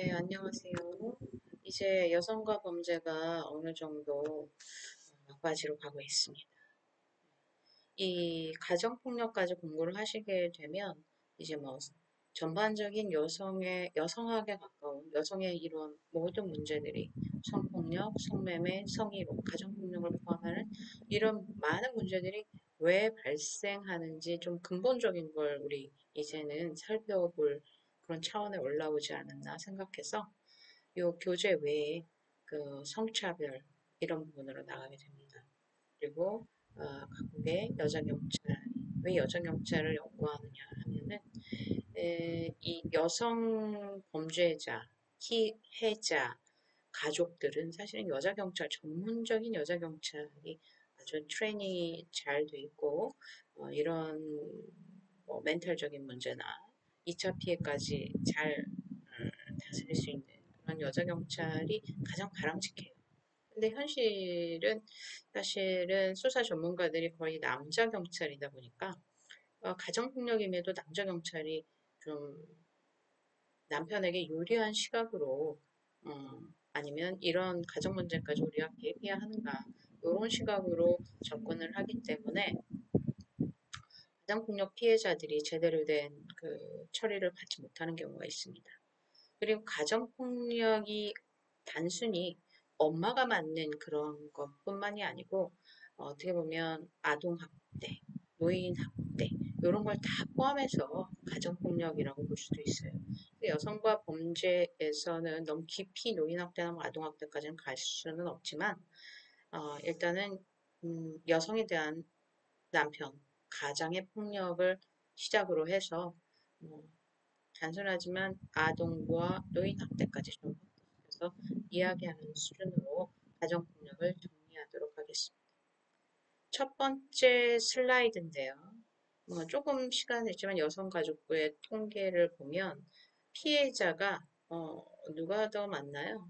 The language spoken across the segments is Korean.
네, 안녕하세요. 이제 여성과 범죄가 어느 정도 막바지로 가고 있습니다. 이 가정폭력까지 공부를 하시게 되면 이제 뭐 전반적인 여성학에 가까운 여성의 이런 모든 문제들이 성폭력, 성매매, 성희롱, 가정폭력을 포함하는 이런 많은 문제들이 왜 발생하는지 좀 근본적인 걸 우리 이제는 살펴볼 그런 차원에 올라오지 않았나 생각해서 요 교재 외에 그 성차별 이런 부분으로 나가게 됩니다. 그리고 각국의 여자 경찰 왜 여자 경찰을 연구하느냐 하면은 이 여성 범죄자, 피해자 가족들은 사실은 여자 경찰 전문적인 여자 경찰이 아주 트레이닝이 잘 돼 있고 이런 뭐 멘탈적인 문제나 2차 피해까지 잘 다스릴 수 있는 그런 여자 경찰이 가장 바람직해요. 근데 현실은 사실은 수사 전문가들이 거의 남자 경찰이다 보니까 가정폭력임에도 남자 경찰이 좀 남편에게 유리한 시각으로 아니면 이런 가정 문제까지 우리가 개입해야 하는가 이런 시각으로 접근을 하기 때문에 가정폭력 피해자들이 제대로 된 그 처리를 받지 못하는 경우가 있습니다. 그리고 가정폭력이 단순히 엄마가 맞는 그런 것뿐만이 아니고 어떻게 보면 아동학대, 노인학대 이런 걸 다 포함해서 가정폭력이라고 볼 수도 있어요. 여성과 범죄에서는 너무 깊이 노인학대나 뭐 아동학대까지는 갈 수는 없지만 일단은 여성에 대한 남편, 가장의 폭력을 시작으로 해서 뭐 단순하지만 아동과 노인 학대까지 좀 그래서 이야기하는 수준으로 가정폭력을 정리하도록 하겠습니다. 첫 번째 슬라이드인데요. 조금 시간이 있지만 여성가족부의 통계를 보면 피해자가 누가 더 많나요?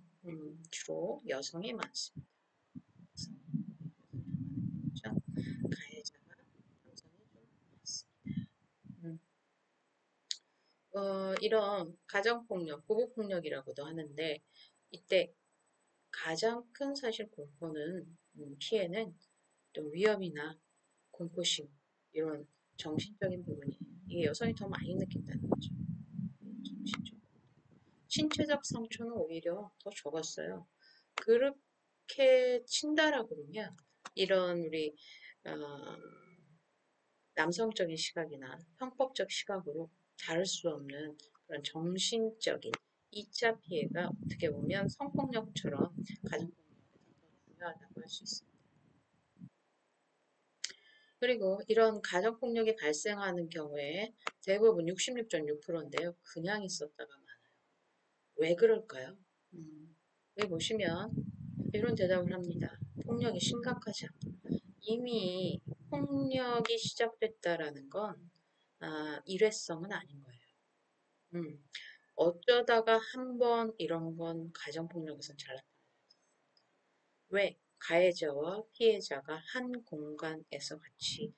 주로 여성이 많습니다. 가해자가 남성이 좀 많습니다. 음, 이런 가정폭력, 부부폭력이라고도 하는데 이때 가장 큰 사실 공포는 피해는 또 위험이나 공포심 이런 정신적인 부분이에요. 이게 여성이 더 많이 느낀다는 거죠. 정신적. 신체적 상처는 오히려 더 적었어요. 그렇게 친다라 그러면 이런 우리 어, 남성적인 시각이나 형법적 시각으로 다를 수 없는 그런 정신적인 2차 피해가 어떻게 보면 성폭력처럼 가정폭력보다 더 중요하다고 할 수 있습니다. 그리고 이런 가정폭력이 발생하는 경우에 대부분 66.6%인데요. 그냥 있었다가 많아요. 왜 그럴까요? 여기 보시면 이런 대답을 합니다. 폭력이 심각하지 않다. 이미 폭력이 시작됐다라는 건 일회성은 아닌 거예요. 음, 어쩌다가 한 번 이런 건 가정폭력에선 잘 나타나요. 왜? 가해자와 피해자가 한 공간에서 같이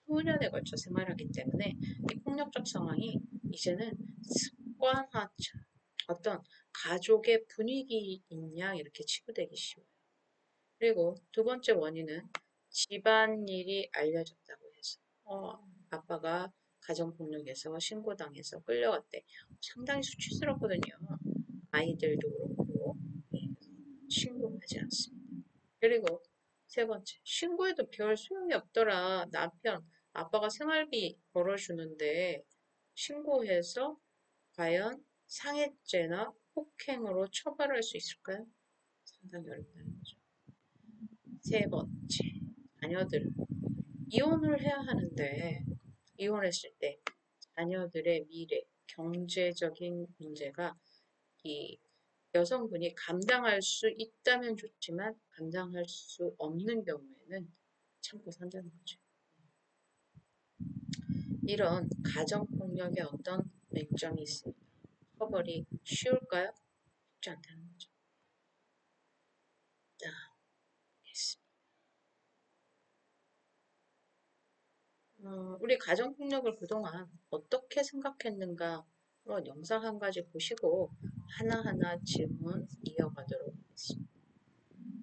수년에 걸쳐 생활하기 때문에 이 폭력적 상황이 이제는 습관화처 어떤 가족의 분위기인 양 이렇게 치부되기 쉬워요. 그리고 두 번째 원인은 집안일이 알려졌다고 해서 아빠가 가정폭력에서 신고당해서 끌려갔대. 상당히 수치스럽거든요. 아이들도 그렇고 예, 신고하지 않습니다. 그리고 세 번째, 신고해도 별 소용이 없더라. 남편, 아빠가 생활비 벌어주는데 신고해서 과연 상해죄나 폭행으로 처벌할 수 있을까요? 상당히 어렵다는 거죠. 세 번째, 자녀들. 이혼을 해야 하는데 이혼했을 때 자녀들의 미래, 경제적인 문제가 이 여성분이 감당할 수 있다면 좋지만 감당할 수 없는 경우에는 참고 산다는 거죠. 이런 가정폭력의 어떤 맹점이 있습니다. 처벌이 쉬울까요? 쉽지 않다는 거죠. 자, 우리 가정폭력을 그동안 어떻게 생각했는가 영상 한 가지 보시고 하나하나 질문 이어가도록 하겠습니다.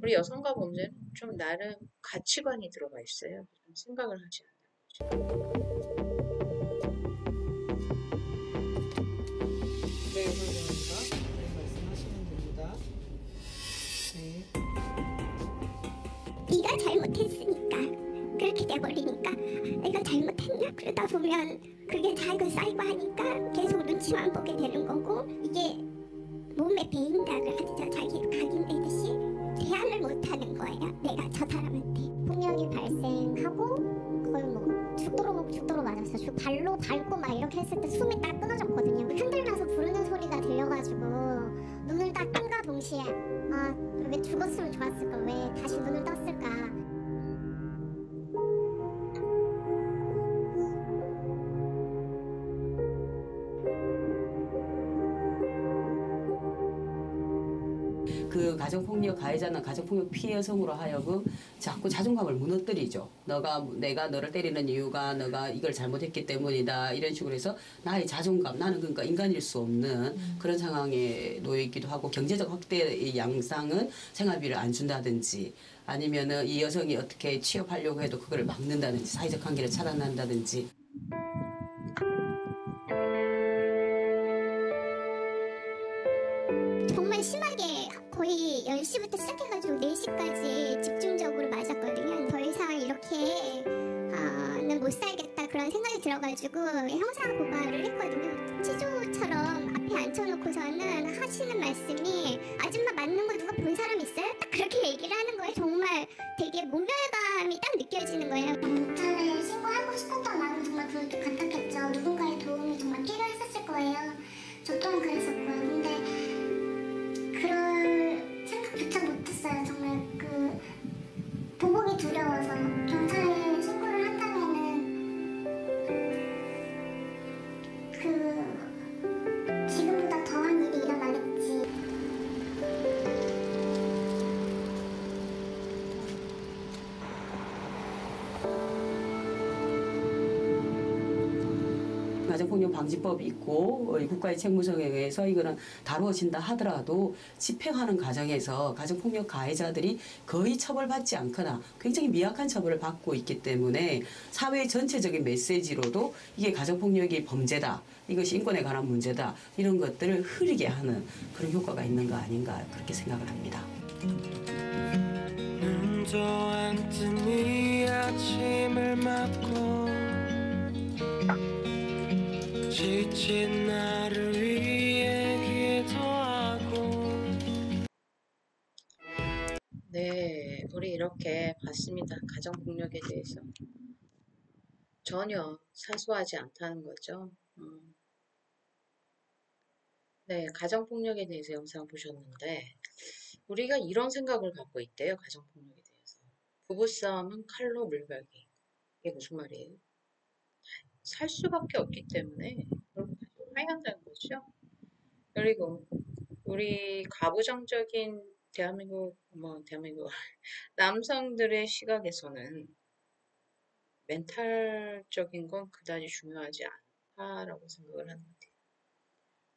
우리 여성과 범죄는 좀 나름 가치관이 들어가 있어요. 좀 생각을 하지 않는 거죠. 네, 선생님과 말씀하시면 됩니다. 네. 네가 잘못했으니까 그렇게 돼버리니까 내가 잘못했나 그러다 보면 그게 쌓이고 쌓이고 하니까 계속 눈치만 보게 되는 거고 이게 몸에 배인다를 하죠. 자기 각인되듯이 대안을 못하는 거예요. 내가 저 사람한테 폭력이 발생하고 거의 뭐 죽도록 맞았어. 발로 밟고 막 이렇게 했을 때 숨이 딱 끊어졌거든요. 흔들면서 부르는 소리가 들려가지고 눈을 딱 뜬과 동시에 아 왜 죽었으면 좋았을까, 왜 다시 눈을 떴을까. 그 가정폭력 가해자는 가정폭력 피해 여성으로 하여금 자꾸 자존감을 무너뜨리죠. 내가 너를 때리는 이유가 너가 이걸 잘못했기 때문이다. 이런 식으로 해서 나의 자존감, 나는 그러니까 인간일 수 없는 그런 상황에 놓여 있기도 하고, 경제적 확대의 양상은 생활비를 안 준다든지, 아니면은 이 여성이 어떻게 취업하려고 해도 그걸 막는다든지, 사회적 관계를 차단한다든지. 정말 심하게 거의 10시부터 시작해가지고 4시까지 집중적으로 맞았거든요. 더 이상 이렇게 는 못 살겠다 그런 생각이 들어가지고 형사 고발을 했거든요. 치조처럼 앞에 앉혀놓고서는 하시는 말씀이 아줌마 맞는 거 누가 본 사람 있어요? 딱 그렇게 얘기를 하는 거예요. 정말 되게 모멸감이 딱 느껴지는 거예요. 경찰에 신고하고 싶었던 마음은 정말 그렇게 같았겠죠. 누군가의 도움이 정말 필요했었을 거예요. 저 또한 그랬었고요. 근데 그럴 생각조차 못했어요. 정말 그 보복이 두려워서 경찰에 신고를 한다면은 그 지금보다 더한 일이 일어나겠지. 가정폭력 방지법이 있고 국가의 책무성에 의해서 이거는 다루어진다 하더라도 집행하는 과정에서 가정폭력 가해자들이 거의 처벌받지 않거나 굉장히 미약한 처벌을 받고 있기 때문에 사회 전체적인 메시지로도 이게 가정폭력이 범죄다, 이것이 인권에 관한 문제다, 이런 것들을 흐리게 하는 그런 효과가 있는 거 아닌가, 그렇게 생각을 합니다. 눈도 안 뜬 이 아침을 맞고 지친 나를 위해 기도하고. 네, 우리 이렇게 봤습니다. 가정폭력에 대해서. 전혀 사소하지 않다는 거죠. 네, 가정폭력에 대해서 영상 보셨는데, 우리가 이런 생각을 갖고 있대요. 가정폭력에 대해서. 부부싸움은 칼로 물베기. 이게 무슨 말이에요? 살 수밖에 없기 때문에 그렇게 해야 한다는 거죠. 그리고 우리 가부장적인 대한민국 남성들의 시각에서는 멘탈적인 건 그다지 중요하지 않다라고 생각을 하는 것 같아요.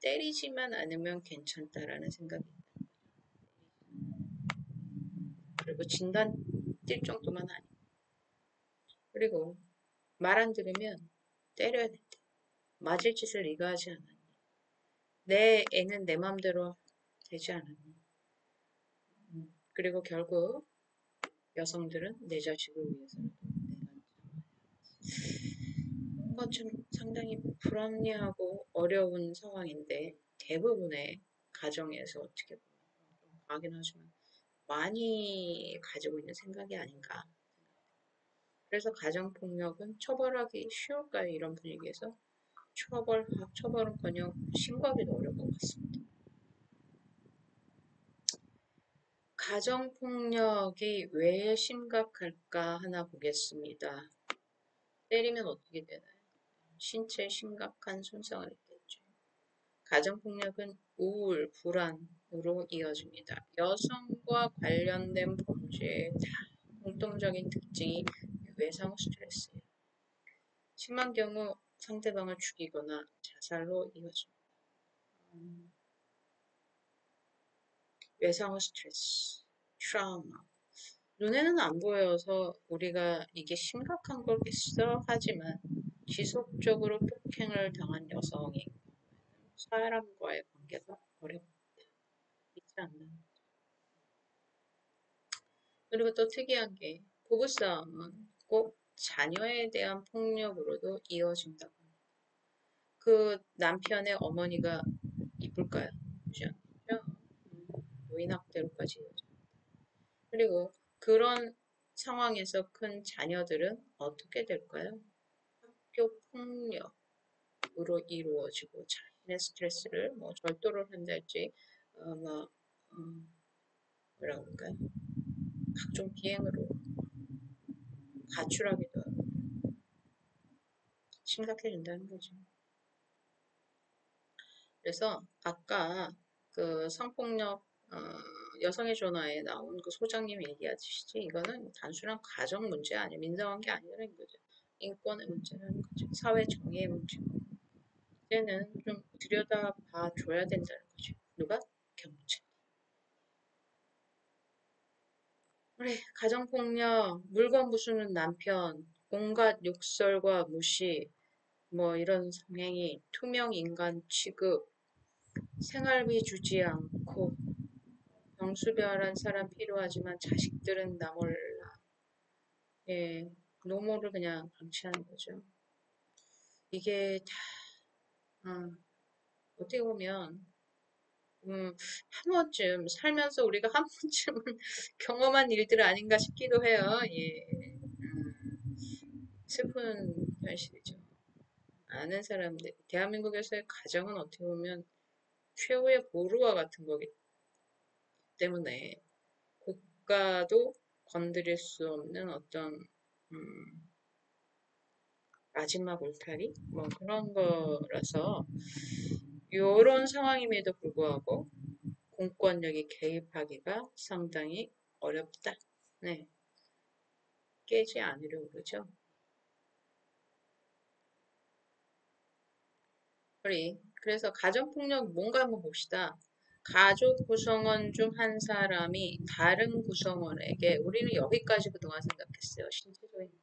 때리지만 않으면 괜찮다라는 생각이 있다. 그리고 진단 뛸 정도만 아니고. 그리고 말 안 들으면 때려야 된다. 맞을 짓을 네가 하지 않았니? 내 애는 내 맘대로 되지 않았니? 그리고 결국 여성들은 내 자식을 위해서라도 내가 뭔가 좀 상당히 불합리하고 어려운 상황인데 대부분의 가정에서 어떻게 보면 좀 과하긴 하지만 많이 가지고 있는 생각이 아닌가. 그래서 가정폭력은 처벌하기 쉬울까요? 이런 분위기에서 처벌은커녕 신고하기도 어려울 것 같습니다. 가정폭력이 왜 심각할까 하나 보겠습니다. 때리면 어떻게 되나요? 신체에 심각한 손상을 입겠죠. 가정폭력은 우울, 불안으로 이어집니다. 여성과 관련된 범죄의 공통적인 특징이 외상 스트레스예요. 심한 경우 상대방을 죽이거나 자살로 이어집니다. 외상후 스트레스, 트라우마. 눈에는 안 보여서 우리가 이게 심각한 거겠어 하지만 지속적으로 폭행을 당한 여성이 사람과의 관계가 어렵지 않나. 그리고 또 특이한 게 부부싸움은 꼭 자녀에 대한 폭력으로도 이어진다고 합니다. 그 남편의 어머니가 이쁠까요? 그렇지 않겠죠? 노인학대로까지 이어져. 그리고 그런 상황에서 큰 자녀들은 어떻게 될까요? 학교 폭력으로 이루어지고 자신의 스트레스를 뭐 절도를 한달지 뭐 뭐라고 할까요? 각종 비행으로 가출하기도 하고 심각해진다는 거죠. 그래서 아까 그 성폭력 여성의 전화에 나온 그 소장님 얘기하듯이 이거는 단순한 가정 문제 아니에요. 민감한 게 아니라는 거죠. 인권의 문제라는 거죠. 사회 정의의 문제고. 이제는 좀 들여다봐 줘야 된다는 거죠. 누가? 경찰. 그래, 가정폭력, 물건 부수는 남편, 온갖 욕설과 무시, 뭐 이런 성행위, 투명 인간 취급, 생활비 주지 않고 병수별한 사람 필요하지만 자식들은 나 몰라. 예, 노모를 그냥 방치하는 거죠. 이게 다 어떻게 보면 한 번쯤 살면서 우리가 한 번쯤은 경험한 일들 아닌가 싶기도 해요. 예, 슬픈 현실이죠. 아는 사람들, 대한민국에서의 가정은 어떻게 보면 최후의 보루와 같은 거기 때문에 국가도 건드릴 수 없는 어떤 마지막 울타리? 뭐 그런 거라서 이런 상황임에도 불구하고 공권력이 개입하기가 상당히 어렵다. 네, 깨지 않으려고 그러죠. 우리 그래서 가정폭력 뭔가 한번 봅시다. 가족 구성원 중 한 사람이 다른 구성원에게 우리는 여기까지 그동안 생각했어요. 신체적인 거.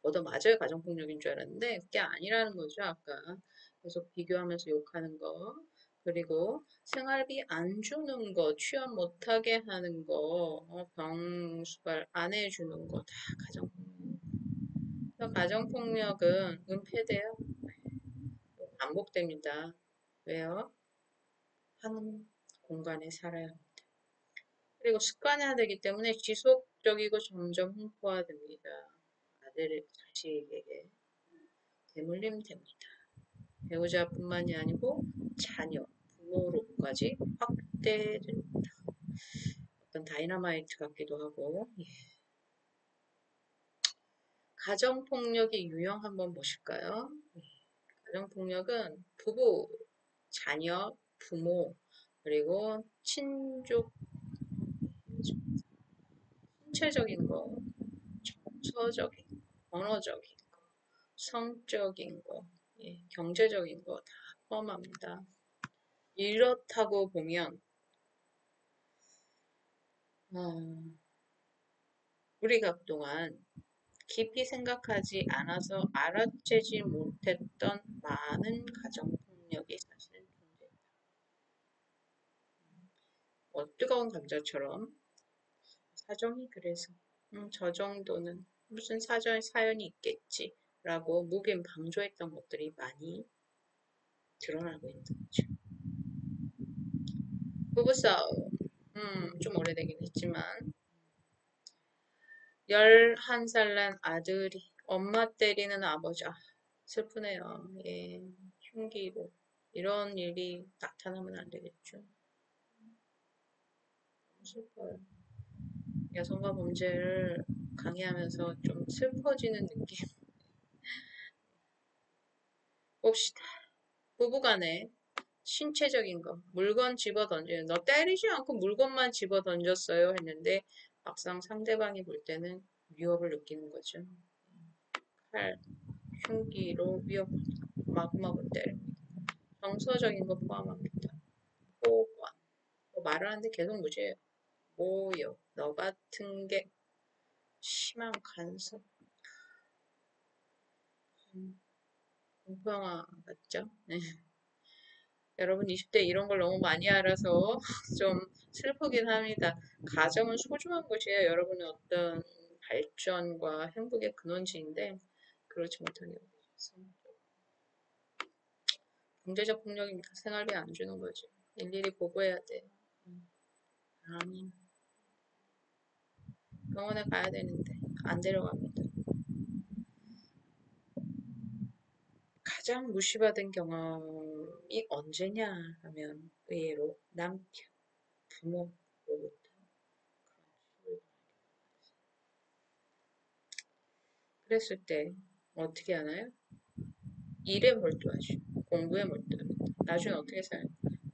얻어 맞아요. 가정폭력인 줄 알았는데 그게 아니라는 거죠. 아까 계속 비교하면서 욕하는 거. 그리고 생활비 안 주는 거, 취업 못하게 하는 거, 병수발 안 해주는 거 다 가정폭력. 가정폭력은 은폐돼요. 반복됩니다. 왜요? 한 공간에 살아야 합니다. 그리고 습관화되기 때문에 지속적이고 점점 흉포화됩니다. 아들, 자식에게 대물림 됩니다. 배우자뿐만이 아니고 자녀, 부모로까지 확대됩니다. 어떤 다이너마이트 같기도 하고. 예. 가정폭력의 유형 한번 보실까요? 가정폭력은 부부, 자녀, 부모, 그리고 친족, 신체적인 거, 정서적인, 언어적인 거, 성적인 거, 예, 경제적인 거 다 포함합니다. 이렇다고 보면 우리가 그동안 깊이 생각하지 않아서 알아채지 못했던 많은 가정폭력이 사실은 존재합니다. 뜨거운 감자처럼 사정이 그래서 저 정도는 무슨 사연이 있겠지 라고 무긴 방조했던 것들이 많이 드러나고 있는 거죠. 부부싸움 좀 오래되긴 했지만 11살 난 아들이 엄마 때리는 아버지 슬프네요. 예, 흉기로 이런 일이 나타나면 안 되겠죠. 너무 슬퍼요. 여성과 범죄를 강의하면서 좀 슬퍼지는 느낌. 봅시다. 부부간에 신체적인 거, 물건 집어 던져요. 너 때리지 않고 물건만 집어 던졌어요 했는데 막상 상대방이 볼 때는 위협을 느끼는 거죠. 칼, 흉기로 위협합니다. 마구마구 때립니다. 정서적인 거 포함합니다. 호관, 말하는데 계속 무시해요. 뭐요? 너 같은 게 심한 간섭. 공포영화 같죠? 네. 여러분 20대 이런 걸 너무 많이 알아서 좀 슬프긴 합니다. 가정은 소중한 것이에요. 여러분의 어떤 발전과 행복의 근원지인데 그렇지 못하게 되셔서 경제적 폭력이니까 생활비 안 주는 거지. 일일이 보고해야 돼. 아니 병원에 가야 되는데 안 데려갑니다. 가장 무시받은 경험이 언제냐 하면 의외로 남편, 부모로부터 그런 그랬을 때 어떻게 하나요? 일에 몰두하죠. 공부에 몰두합니다. 나중에 어떻게 살아요?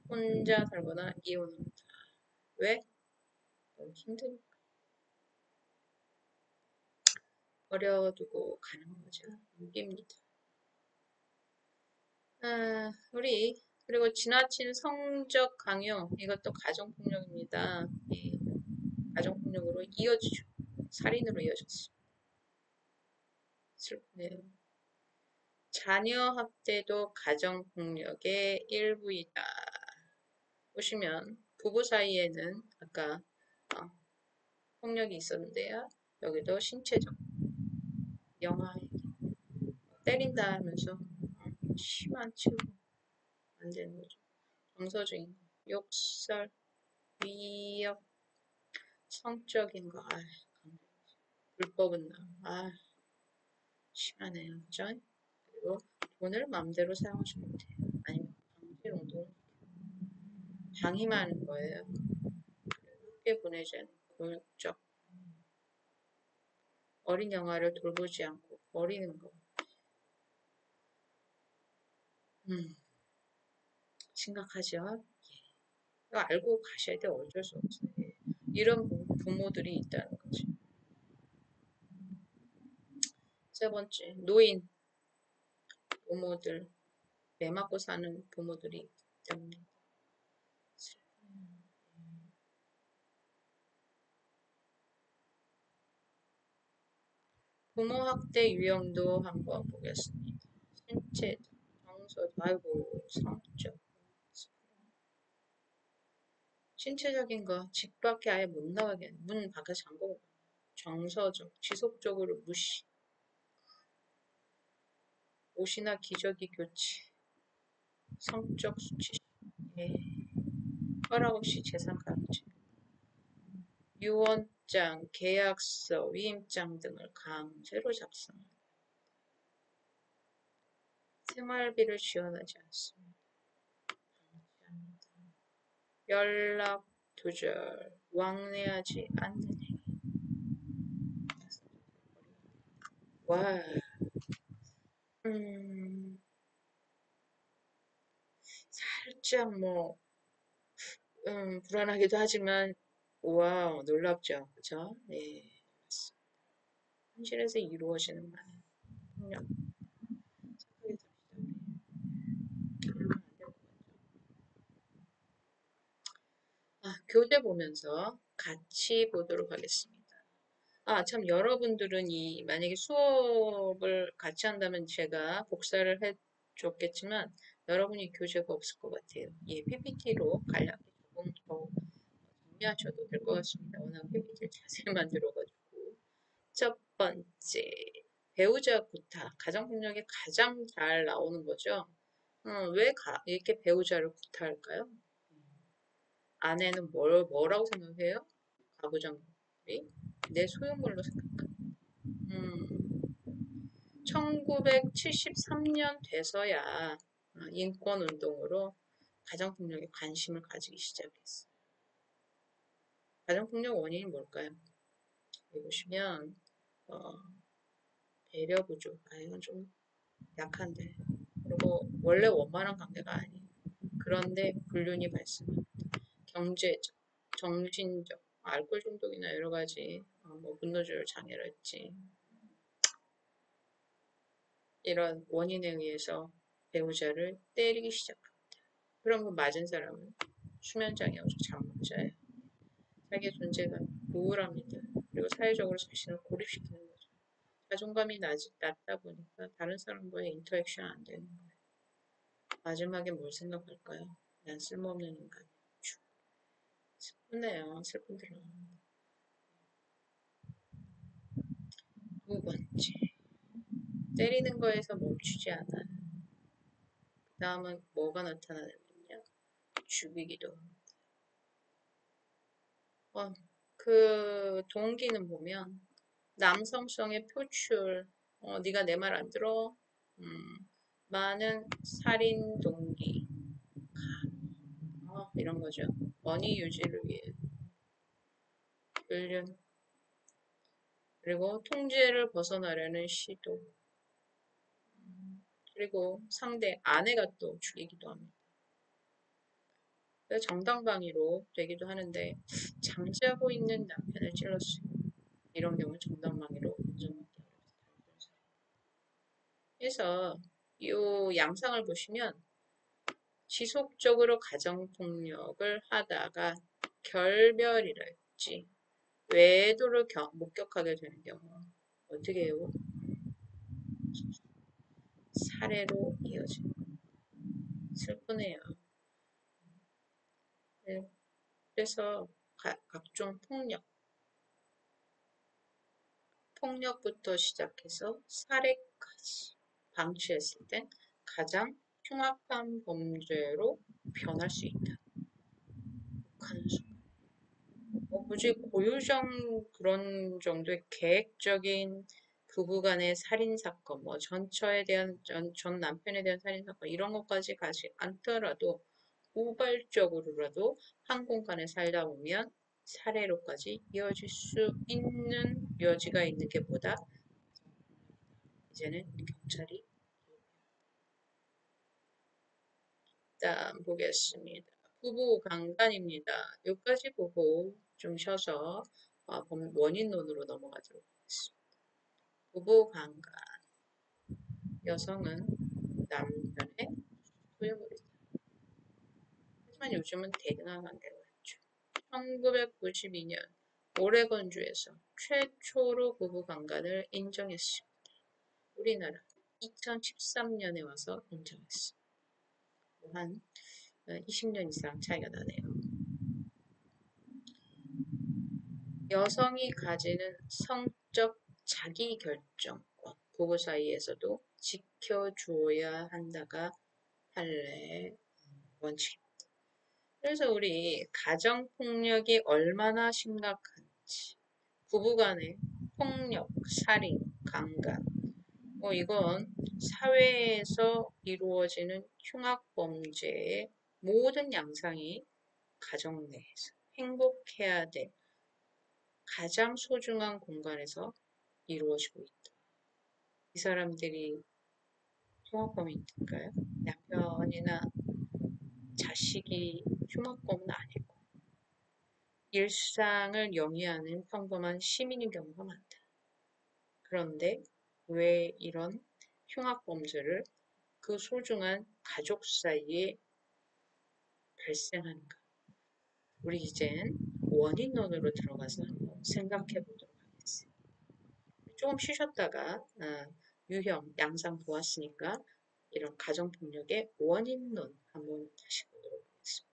혼자 살거나 이혼합니다. 왜? 너무 힘드니까. 버려두고 가는 거죠. 웃깁니다. 그리고 지나친 성적 강요, 이것도 가정폭력입니다. 예, 가정폭력으로 이어지죠. 살인으로 이어졌어. 슬프네요. 자녀 학대도 가정폭력의 일부이다. 보시면 부부 사이에는 아까 폭력이 있었는데요. 여기도 신체적, 영아에게 때린다 하면서 심한 치료 안 되는 거죠. 정서적인 거, 욕설, 위협, 성적인 거, 불법은 나, 심하네요. 그죠? 그리고 돈을 마음대로 사용하지 못해요. 아니면 강제労働, 방임하는 거예요. 함께 보내자는 교육적, 어린 영아를 돌보지 않고 버리는 거. 심각하죠? 이거 알고 가셔야 돼. 어쩔 수 없어요. 이런 부모들이 있다는 거지. 세 번째, 노인 부모들, 매 맞고 사는 부모들이 있기 때문에. 부모학대 유형도 한번 보겠습니다. 신체, 정서, 아이고, 성적. 신체적인 거, 집 밖에 아예 못 나가게, 문 밖에 잠그고, 정서적, 지속적으로 무시, 옷이나 기저귀 교체, 성적 수치, 예. 허락 없이 재산 강제, 유언장, 계약서, 위임장 등을 강제로 작성, 생활비를 지원하지 않습니다. 연락 두절, 왕래하지 않는 행위. 와, 살짝 뭐 불안하기도 하지만 와 놀랍죠, 그렇죠? 네, 맞습니다. 현실에서 이루어지는 많은 폭력. 착하게 삽시다. 교재 보면서 같이 보도록 하겠습니다. 참 여러분들은 만약에 수업을 같이 한다면 제가 복사를 해줬겠지만 여러분이 교재가 없을 것 같아요. 예, PPT로 간략히 조금 더 정리하셔도 될 것 같습니다. 워낙 PPT를 자세히 만들어가지고. 첫 번째, 배우자 구타. 가정폭력에 가장 잘 나오는 거죠. 왜 이렇게 배우자를 구타할까요? 아내는 뭐라고 생각해요? 가부장들이 내 소유물로 생각합니다. 1973년 돼서야 인권운동으로 가정폭력에 관심을 가지기 시작했어요. 가정폭력 원인이 뭘까요? 여기 보시면 배려부족. 이건 좀 약한데. 그리고 원래 원만한 관계가 아니에요. 그런데 불륜이 발생합니다. 경제적, 정신적, 알코올 중독이나 여러 가지 분노조절 장애랄지 이런 원인에 의해서 배우자를 때리기 시작합니다. 그럼 그 맞은 사람은 수면장애 오죠. 잠 못 자요. 자기의 존재가 우울합니다. 그리고 사회적으로 자신을 고립시키는 거죠. 자존감이 낮다 보니까 다른 사람과의 인터랙션 안 되는 거예요. 마지막에 뭘 생각할까요? 난 쓸모없는 인간이야. 슬프네요. 슬픈 드라마. 두 번째, 때리는 거에서 멈추지 않아요. 그 다음은 뭐가 나타나냐면요. 죽이기도 합니다. 그 동기는 보면 남성성의 표출, 네가 내 말 안 들어? 많은 살인 동기, 이런 거죠. 원의 유지를 위해 훈련, 그리고 통제를 벗어나려는 시도, 그리고 상대 아내가 또 죽이기도 합니다. 정당방위로 되기도 하는데 장지하고 있는 남편을 찔렀어요. 이런 경우 정당방위로 인정받기 어렵습니다. 그래서 이 양상을 보시면 지속적으로 가정폭력을 하다가 결별이랄지 외도를 목격하게 되는 경우 어떻게 해요? 살해로 이어지는 겁니다. 슬프네요. 네. 그래서 각종 폭력부터 시작해서 살해까지 방치했을 땐 가장 흉악한 범죄로 변할 수 있다. 하는 순간. 굳이 고유정 그런 정도의 계획적인 부부간의 살인사건, 전 남편에 대한 살인사건, 이런 것까지 가지 않더라도 우발적으로라도 한 공간에 살다 보면 살해로까지 이어질 수 있는 여지가 있는 게 보다 이제는 경찰이 일단 보겠습니다. 부부 강간입니다. 여기까지 보고 좀 쉬어서 원인론으로 넘어가도록 하겠습니다. 부부 강간. 여성은 남편의 소유물이다. 하지만 요즘은 대등한 관계가 있죠. 1992년 오레곤주에서 최초로 부부 강간을 인정했습니다. 우리나라 2013년에 와서 인정했습니다. 한 20년 이상 차이가 나네요. 여성이 가지는 성적 자기결정권, 부부 사이에서도 지켜주어야 한다가 판례 원칙입니다. 그래서 우리 가정폭력이 얼마나 심각한지, 부부간의 폭력, 살인, 강간, 이건 사회에서 이루어지는 흉악범죄의 모든 양상이 가정 내에서 행복해야 될 가장 소중한 공간에서 이루어지고 있다. 이 사람들이 흉악범인가요? 남편이나 자식이 흉악범은 아니고 일상을 영위하는 평범한 시민인 경우가 많다. 그런데 왜 이런 흉악범죄를 그 소중한 가족 사이에 발생하는가? 우리 이젠 원인론으로 들어가서 한번 생각해 보도록 하겠습니다. 조금 쉬셨다가 유형, 양상 보았으니까 이런 가정폭력의 원인론 한번 다시 보도록 하겠습니다.